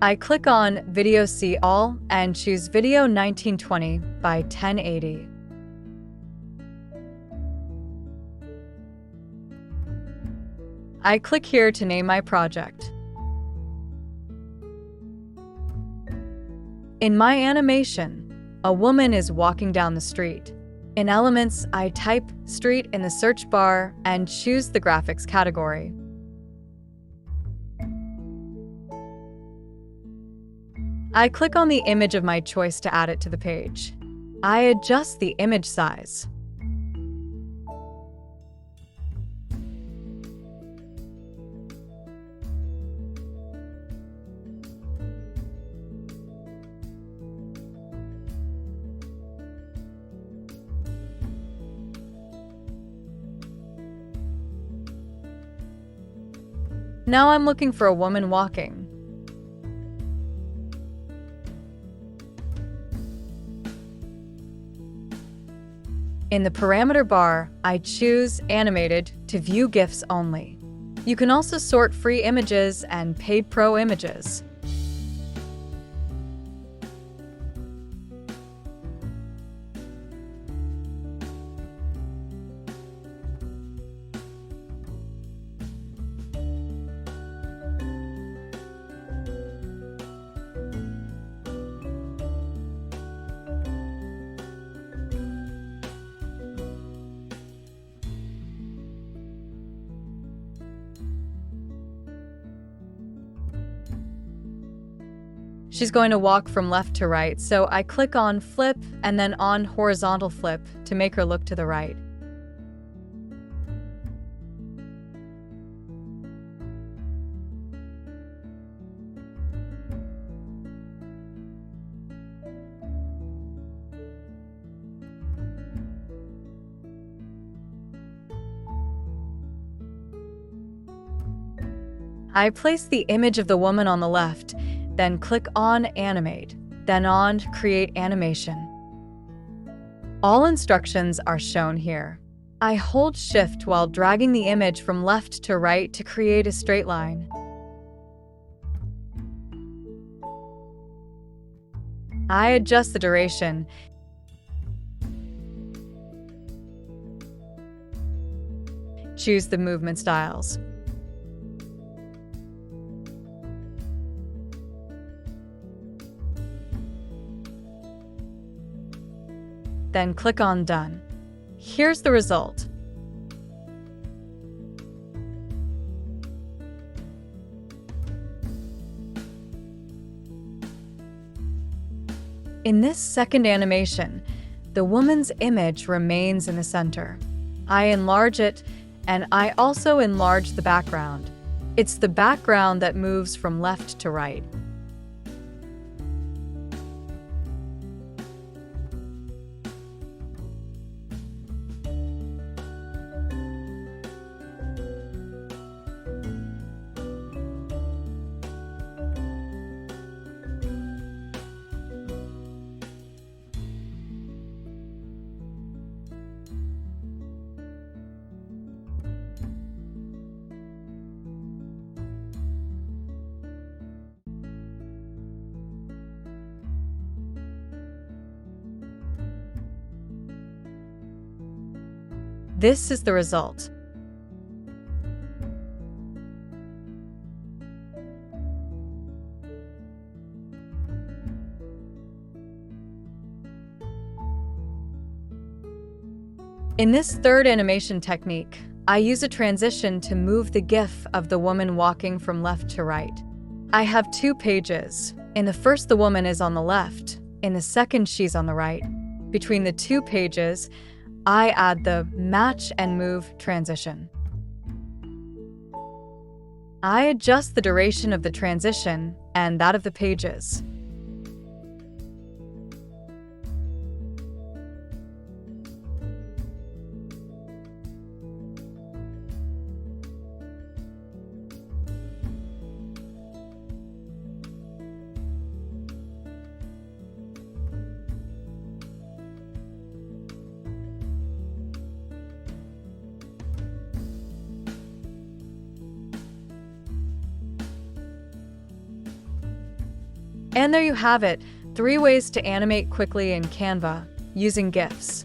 I click on Video See All and choose Video 1920 by 1080. I click here to name my project. In my animation, a woman is walking down the street. In Elements, I type street in the search bar and choose the graphics category. I click on the image of my choice to add it to the page. I adjust the image size. Now I'm looking for a woman walking. In the parameter bar, I choose Animated to view GIFs only. You can also sort free images and paid pro images. She's going to walk from left to right, so I click on Flip and then on Horizontal Flip to make her look to the right. I place the image of the woman on the left, then click on Animate, then on Create Animation. All instructions are shown here. I hold Shift while dragging the image from left to right to create a straight line. I adjust the duration. Choose the movement styles. Then click on Done. Here's the result. In this second animation, the woman's image remains in the center. I enlarge it, and I also enlarge the background. It's the background that moves from left to right. This is the result. In this third animation technique, I use a transition to move the GIF of the woman walking from left to right. I have two pages. In the first, the woman is on the left. In the second, she's on the right. Between the two pages, I add the Match and Move transition. I adjust the duration of the transition and that of the pages. And there you have it, 3 ways to animate quickly in Canva using GIFs.